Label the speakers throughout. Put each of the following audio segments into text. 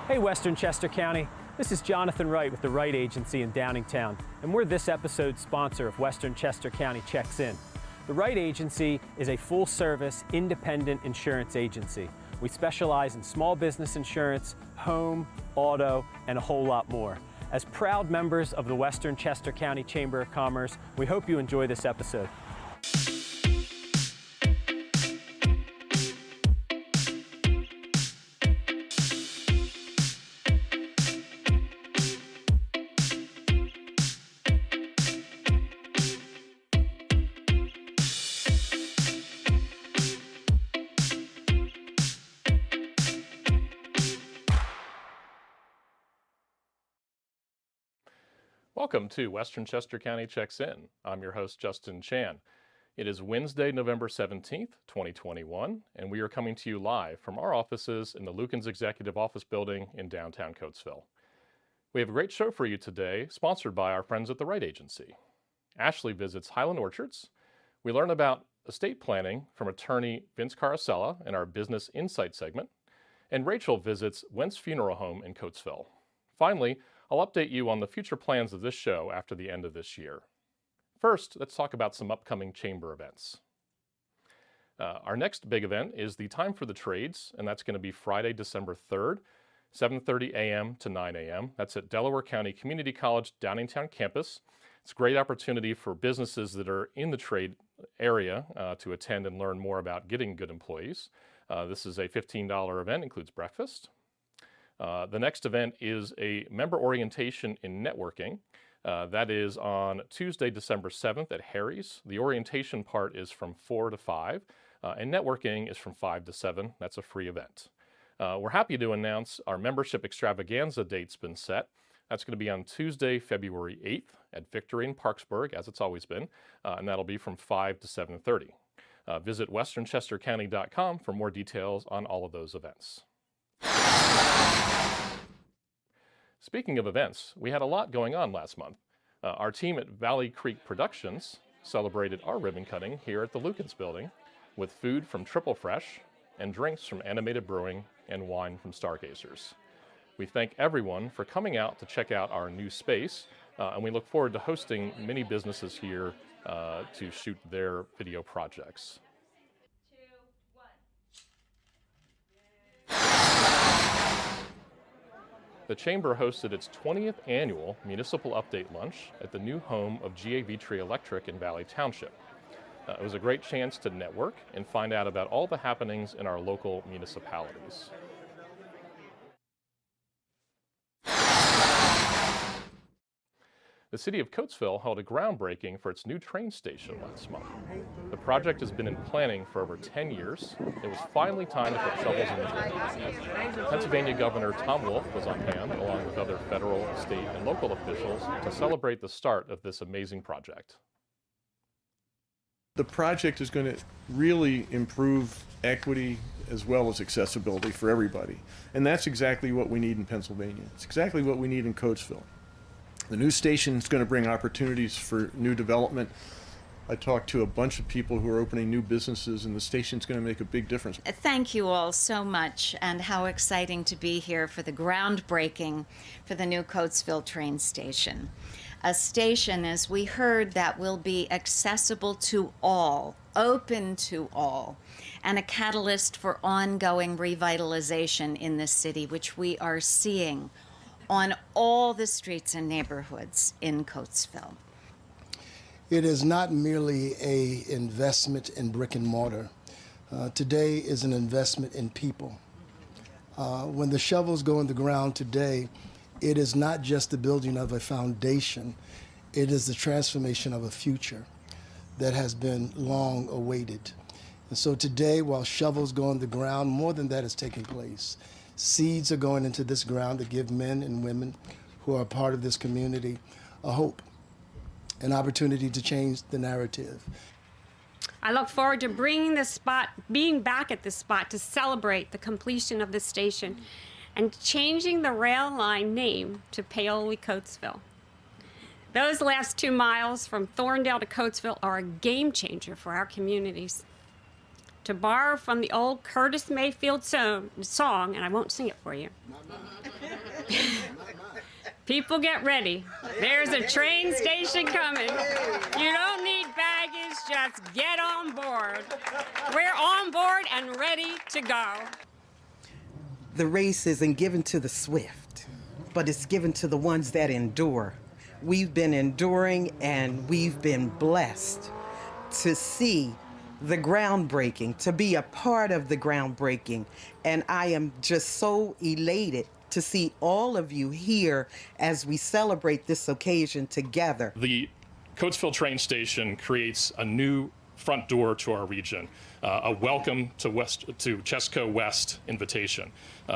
Speaker 1: Hey Western Chester County, this is Jonathan Wright with the Wright Agency in Downingtown, and we're this episode's sponsor of Western Chester County Checks In. The Wright Agency is a full-service, independent insurance agency. We specialize in small business insurance, home, auto, and a whole lot more. As proud members of the Western Chester County Chamber of Commerce, we hope you enjoy this episode.
Speaker 2: Welcome to Western Chester County Checks In. I'm your host, Justin Chan. It is Wednesday, November 17th, 2021, and we are coming to you live from our offices in the Lukens Executive Office Building in downtown Coatesville. We have a great show for you today, sponsored by our friends at the Wright Agency. Ashley visits Highland Orchards. We learn about estate planning from attorney Vince Carosella in our Business Insight segment, and Rachel visits Wentz Funeral Home in Coatesville. Finally, I'll update you on the future plans of this show after the end of this year. First, let's talk about some upcoming chamber events. Our next big event is the Time for the Trades, and that's going to be Friday, December 3rd, 7:30 a.m. to 9 a.m. That's at Delaware County Community College Downingtown campus. It's a great opportunity for businesses that are in the trade area to attend and learn more about getting good employees. This is a $15 event, includes breakfast. The next event is a member orientation in networking. That is on Tuesday, December 7th at Harry's. The orientation part is from 4 to 5, and networking is from 5 to 7. That's a free event. We're happy to announce our membership extravaganza date's been set. That's going to be on Tuesday, February 8th at Victory in Parksburg, as it's always been, and that'll be from 5 to 7:30. Visit westernchestercounty.com for more details on all of those events. Speaking of events, we had a lot going on last month. Our team at Valley Creek Productions celebrated our ribbon cutting here at the Lukens building with food from Triple Fresh and drinks from Animated Brewing and wine from Stargazers. We thank everyone for coming out to check out our new space, and we look forward to hosting many businesses here to shoot their video projects. The Chamber hosted its 20th annual Municipal Update Lunch at the new home of GA Vitry Electric in Valley Township. It was a great chance to network and find out about all the happenings in our local municipalities. The city of Coatesville held a groundbreaking for its new train station last month. The project has been in planning for over 10 years. It was finally time to put shovels in the ground. Pennsylvania Governor Tom Wolf was on hand, along with other federal, state, and local officials, to celebrate the start of this amazing project.
Speaker 3: The project is going to really improve equity as well as accessibility for everybody. And that's exactly what we need in Pennsylvania. It's exactly what we need in Coatesville. The new station is going to bring opportunities for new development. I talked to a bunch of people who are opening new businesses, and the station's going to make a big difference.
Speaker 4: Thank you all so much, and how exciting to be here for the groundbreaking for the new Coatesville train station. A station, as we heard, that will be accessible to all, open to all, and a catalyst for ongoing revitalization in the city, which we are seeing on all the streets and neighborhoods in Coatesville.
Speaker 5: It is not merely an investment in brick and mortar. Today is an investment in people. When the shovels go in the ground today, it is not just the building of a foundation, it is the transformation of a future that has been long awaited. And so today, while shovels go in the ground, more than that is taking place. Seeds are going into this ground to give men and women who are part of this community a hope, an opportunity to change the narrative.
Speaker 6: I look forward to being back at this spot to celebrate the completion of the station and changing the rail line name to Paoli-Coatesville. Those last 2 miles from Thorndale to Coatesville are a game changer for our communities. to borrow from the old Curtis Mayfield song, and I won't sing it for you. People get ready. There's a train station coming. You don't need baggage, just get on board. We're on board and ready to go.
Speaker 7: The race isn't given to the swift, but it's given to the ones that endure. We've been enduring and we've been blessed to see the groundbreaking, to be a part of the groundbreaking. And I am just so elated to see all of you here as we celebrate this occasion together.
Speaker 2: The Coatesville train station creates a new front door to our region, a welcome to Chesco West invitation.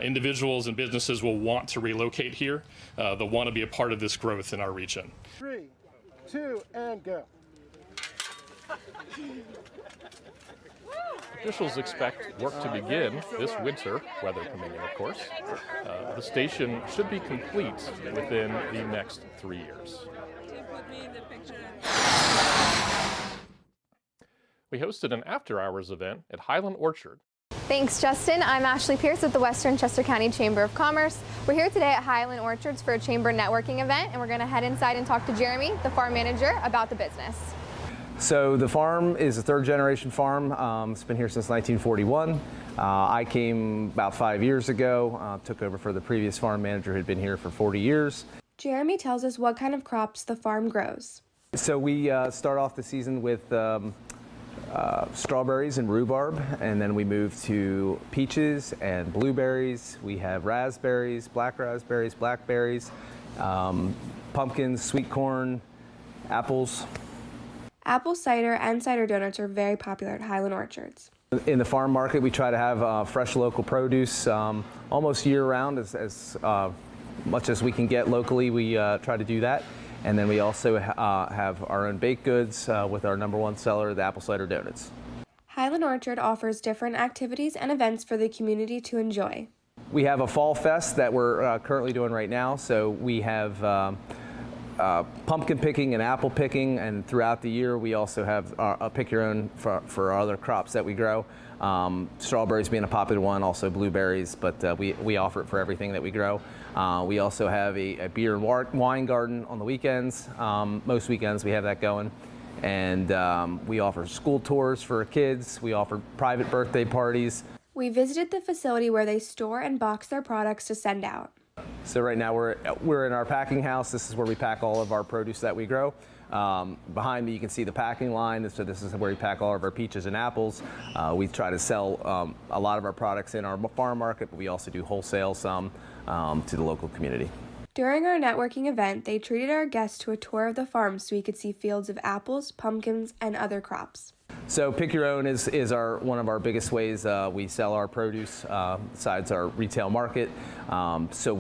Speaker 2: Individuals and businesses will want to relocate here. They'll want to be a part of this growth in our region.
Speaker 8: 3, 2, and go.
Speaker 2: Officials expect work to begin this winter, weather permitting, of course. The station should be complete within the next 3 years. We hosted an after-hours event at Highland Orchard.
Speaker 9: Thanks, Justin. I'm Ashley Pierce with the Western Chester County Chamber of Commerce. We're here today at Highland Orchards for a chamber networking event, and we're going to head inside and talk to Jeremy, the farm manager, about the business.
Speaker 10: So the farm is a third-generation farm. It's been here since 1941. I came about 5 years ago, took over for the previous farm manager who had been here for 40 years.
Speaker 9: Jeremy tells us what kind of crops the farm grows.
Speaker 10: So we start off the season with strawberries and rhubarb, and then we move to peaches and blueberries. We have raspberries, blackberries, pumpkins, sweet corn, apples.
Speaker 9: Apple cider and cider donuts are very popular at Highland Orchards.
Speaker 10: In the farm market, we try to have fresh local produce almost year-round, as much as we can get locally. We try to do that. And then we also have our own baked goods with our #1 seller, the apple cider donuts.
Speaker 9: Highland Orchard offers different activities and events for the community to enjoy.
Speaker 10: We have a fall fest that we're currently doing right now. So we have pumpkin picking and apple picking, and throughout the year we also have a pick your own for our other crops that we grow. Strawberries being a popular one, also blueberries, but we offer it for everything that we grow. We also have a beer and wine garden on the weekends. Most weekends we have that going. And we offer school tours for kids. We offer private birthday parties.
Speaker 9: We visited the facility where they store and box their products to send out.
Speaker 10: So right now we're in our packing house. This is where we pack all of our produce that we grow. Behind me you can see the packing line. So this is where we pack all of our peaches and apples. We try to sell a lot of our products in our farm market, but we also do wholesale some to the local community.
Speaker 9: During our networking event, they treated our guests to a tour of the farm so we could see fields of apples, pumpkins, and other crops.
Speaker 10: So pick your own is one of our biggest ways we sell our produce besides our retail market. So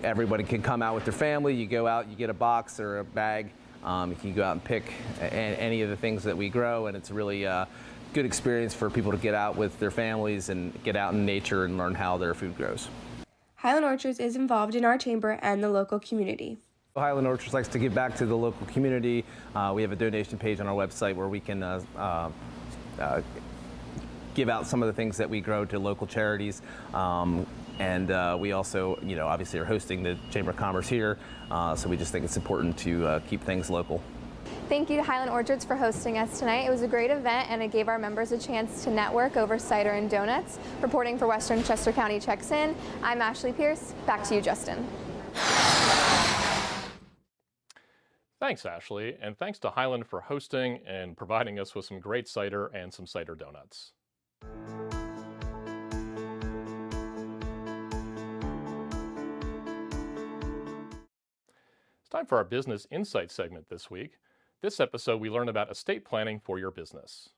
Speaker 10: everybody can come out with their family. You go out, you get a box or a bag. You can go out and pick any of the things that we grow, and it's a really good experience for people to get out with their families and get out in nature and learn how their food grows.
Speaker 9: Highland Orchards is involved in our chamber and the local community.
Speaker 10: Highland Orchards likes to give back to the local community. We have a donation page on our website where we can give out some of the things that we grow to local charities. And we also, obviously are hosting the Chamber of Commerce here, so we just think it's important to keep things local.
Speaker 9: Thank you to Highland Orchards for hosting us tonight. It was a great event and it gave our members a chance to network over cider and donuts. Reporting for Western Chester County Checks In, I'm Ashley Pierce. Back to you, Justin.
Speaker 2: Thanks, Ashley, and thanks to Highland for hosting and providing us with some great cider and some cider donuts. It's time for our Business Insight segment this week. This episode, we learn about estate planning for your business.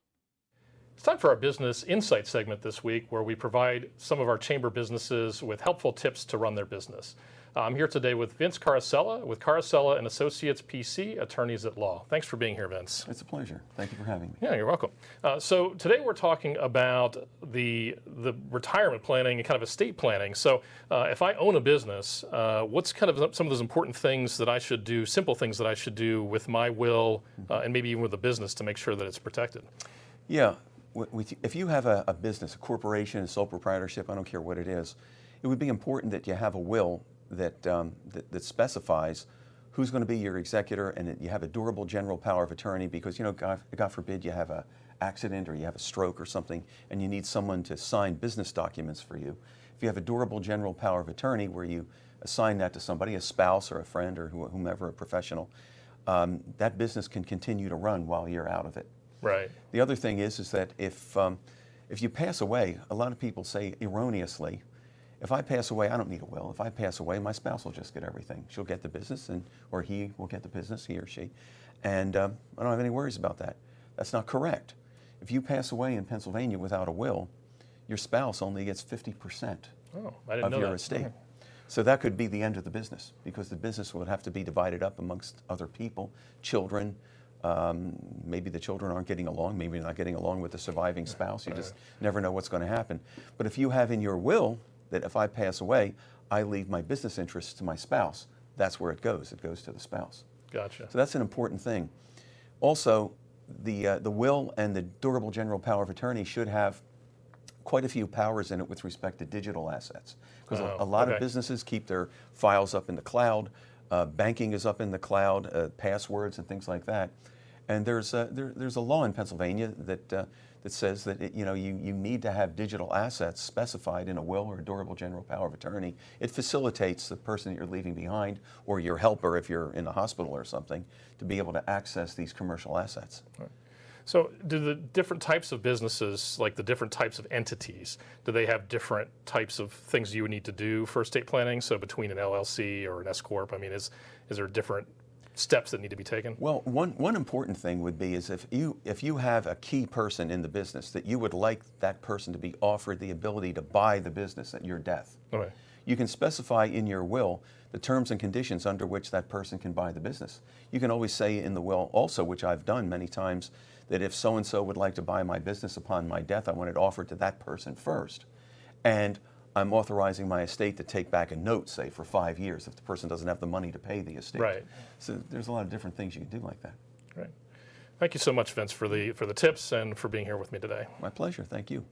Speaker 2: It's time for our Business Insight segment this week, where we provide some of our chamber businesses with helpful tips to run their business. I'm here today with Vince Carasella with Carasella and Associates PC, attorneys at law. Thanks for being here, Vince.
Speaker 11: It's a pleasure. Thank you for having me.
Speaker 2: Yeah, you're welcome. So today we're talking about the retirement planning and kind of estate planning. So if I own a business, what's kind of some of those important things that I should do, simple things that I should do with my will and maybe even with the business to make sure that it's protected?
Speaker 11: Yeah. if you have a business, a corporation, a sole proprietorship, I don't care what it is, it would be important that you have a will that, that specifies who's going to be your executor, and that you have a durable general power of attorney, because, you know, God forbid you have an accident or you have a stroke or something and you need someone to sign business documents for you. If you have a durable general power of attorney where you assign that to somebody, a spouse or a friend or whomever, a professional, that business can continue to run while you're out of it.
Speaker 2: Right.
Speaker 11: The other thing is that if you pass away, a lot of people say erroneously, if I pass away, I don't need a will. If I pass away, my spouse will just get everything. She'll get the business, or he will get the business, he or she, and I don't have any worries about that. That's not correct. If you pass away in Pennsylvania without a will, your spouse only gets 50% of your estate. So that could be the end of the business, because the business would have to be divided up amongst other people, children. Maybe the children aren't getting along, maybe they're not getting along with the surviving spouse. You just never know what's going to happen. But if you have in your will that if I pass away, I leave my business interests to my spouse, that's where it goes. It goes to the spouse.
Speaker 2: Gotcha.
Speaker 11: So that's an important thing. Also, the will and the durable general power of attorney should have quite a few powers in it with respect to digital assets, because a lot of businesses keep their files up in the cloud. Banking is up in the cloud, passwords and things like that. And there's a law in Pennsylvania that says that you need to have digital assets specified in a will or a durable general power of attorney. It facilitates the person that you're leaving behind, or your helper if you're in the hospital or something, to be able to access these commercial assets.
Speaker 2: Right. So do the different types of businesses, like the different types of entities, do they have different types of things you would need to do for estate planning? So between an LLC or an S Corp, I mean, is there different steps that need to be taken?
Speaker 11: Well, one important thing would be is if you have a key person in the business that you would like that person to be offered the ability to buy the business at your death.
Speaker 2: Okay.
Speaker 11: You can specify in your will the terms and conditions under which that person can buy the business. You can always say in the will also, which I've done many times, that if so-and-so would like to buy my business upon my death, I want it offered to that person first. And I'm authorizing my estate to take back a note, say, for 5 years if the person doesn't have the money to pay the estate.
Speaker 2: Right.
Speaker 11: So there's a lot of different things you can do like that.
Speaker 2: Right. Thank you so much, Vince, for the tips and for being here with me today.
Speaker 11: My pleasure. Thank you.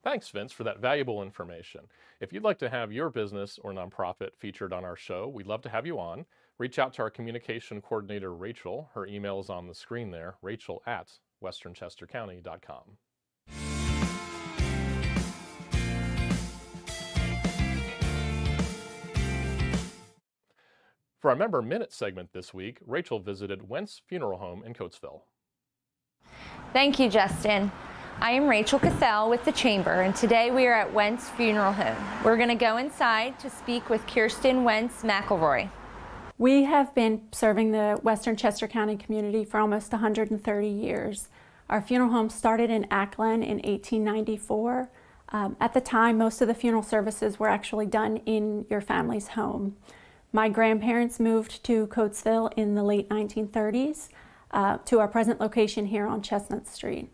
Speaker 2: Thanks, Vince, for that valuable information. If you'd like to have your business or nonprofit featured on our show, we'd love to have you on. Reach out to our communication coordinator, Rachel. Her email is on the screen there, rachel@westernchestercounty.com. For our Member Minute segment this week, Rachel visited Wentz Funeral Home in Coatesville.
Speaker 12: Thank you, Justin. I am Rachel Cassell with the Chamber, and today we are at Wentz Funeral Home. We're going to go inside to speak with Kirsten Wentz McElroy.
Speaker 13: We have been serving the Western Chester County community for almost 130 years. Our funeral home started in Acklen in 1894. At the time, most of the funeral services were actually done in your family's home. My grandparents moved to Coatesville in the late 1930s to our present location here on Chestnut Street.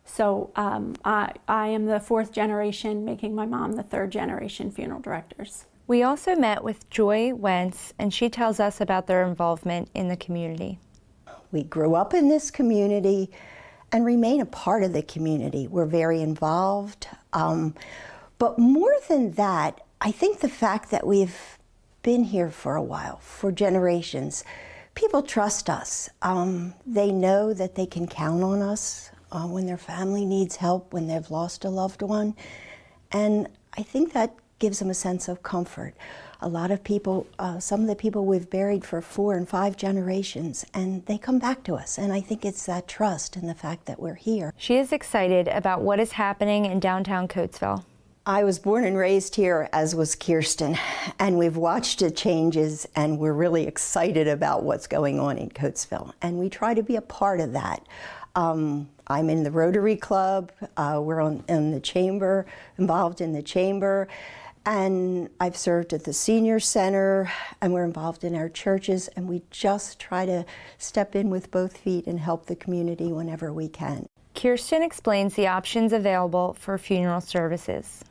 Speaker 13: So I am the fourth generation, making my mom the third generation funeral directors.
Speaker 12: We also met with Joy Wentz, and she tells us about their involvement in the community.
Speaker 14: We grew up in this community and remain a part of the community. We're very involved. But more than that, I think the fact that we've been here for a while, for generations, people trust us. They know that they can count on us when their family needs help, when they've lost a loved one. And I think that gives them a sense of comfort. A lot of people, some of the people we've buried for 4 and 5 generations, and they come back to us. And I think it's that trust and the fact that we're here.
Speaker 12: She is excited about what is happening in downtown Coatesville.
Speaker 14: I was born and raised here, as was Kirsten, and we've watched the changes, and we're really excited about what's going on in Coatesville. And we try to be a part of that. I'm in the Rotary Club, we're in the Chamber, involved in the Chamber, and I've served at the Senior Center, and we're involved in our churches, and we just try to step in with both feet and help the community whenever we can.
Speaker 12: Kirsten explains the options available for funeral services.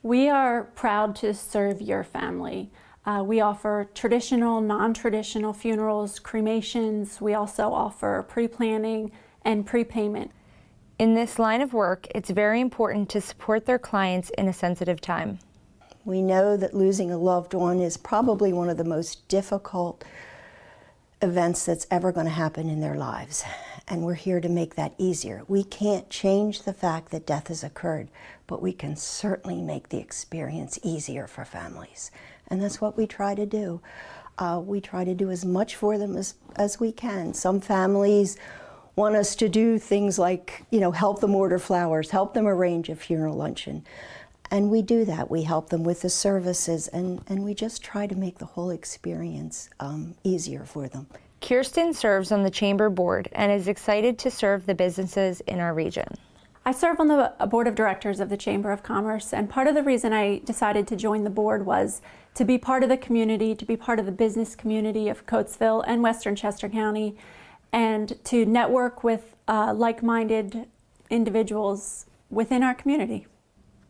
Speaker 13: We are proud to serve your family. We offer traditional, non-traditional funerals, cremations. We also offer pre-planning and prepayment.
Speaker 12: In this line of work, it's very important to support their clients in a sensitive time.
Speaker 14: We know that losing a loved one is probably one of the most difficult events that's ever going to happen in their lives. And we're here to make that easier. We can't change the fact that death has occurred, but we can certainly make the experience easier for families. And that's what we try to do. We try to do as much for them as we can. Some families want us to do things like, help them order flowers, help them arrange a funeral luncheon. And we do that. We help them with the services, and we just try to make the whole experience easier for them.
Speaker 12: Kirsten serves on the Chamber Board and is excited to serve the businesses in our region.
Speaker 13: I serve on the Board of Directors of the Chamber of Commerce, and part of the reason I decided to join the board was to be part of the community, to be part of the business community of Coatesville and Western Chester County, and to network with like-minded individuals within our community.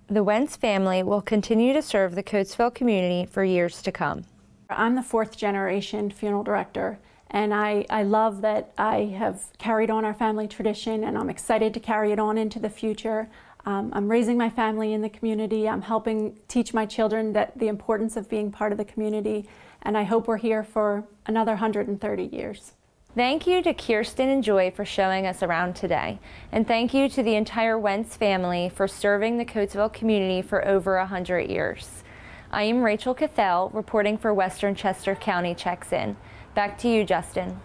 Speaker 12: The Wentz family will continue to serve the Coatesville community for years to come.
Speaker 13: I'm the fourth generation funeral director, and I love that I have carried on our family tradition, and I'm excited to carry it on into the future. I'm raising my family in the community. I'm helping teach my children the importance of being part of the community, and I hope we're here for another 130 years.
Speaker 12: Thank you to Kirsten and Joy for showing us around today. And thank you to the entire Wentz family for serving the Coatesville community for over 100 years. I am Rachel Cathell, reporting for Western Chester County Checks In. Back to you, Justin.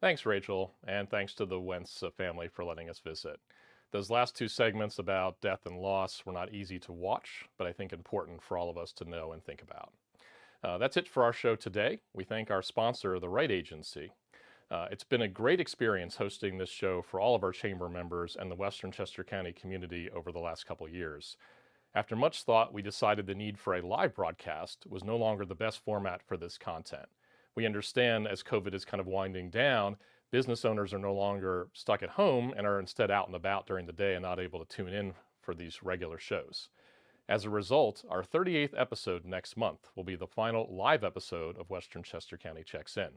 Speaker 2: Thanks, Rachel, and thanks to the Wentz family for letting us visit. Those last two segments about death and loss were not easy to watch, but I think important for all of us to know and think about. That's it for our show today. We thank our sponsor, the Right Agency. It's been a great experience hosting this show for all of our chamber members and the Western Chester County community over the last couple years. After much thought, we decided the need for a live broadcast was no longer the best format for this content. We understand as COVID is kind of winding down, business owners are no longer stuck at home and are instead out and about during the day and not able to tune in for these regular shows. As a result, our 38th episode next month will be the final live episode of Western Chester County Checks In.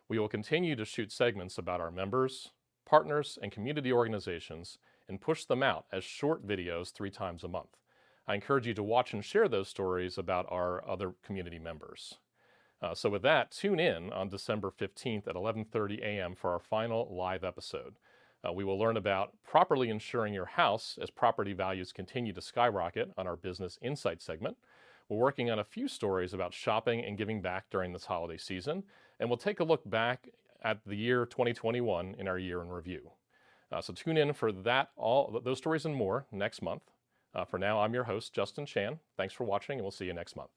Speaker 2: We will continue to shoot segments about our members, partners, and community organizations and push them out as short videos 3 times a month. I encourage you to watch and share those stories about our other community members. So with that, tune in on December 15th at 11:30 a.m. for our final live episode. We will learn about properly insuring your house as property values continue to skyrocket on our Business Insight segment. We're working on a few stories about shopping and giving back during this holiday season, and we'll take a look back at the year 2021 in our year in review. So tune in for that, all those stories and more next month. For now, I'm your host, Justin Chan. Thanks for watching, and we'll see you next month.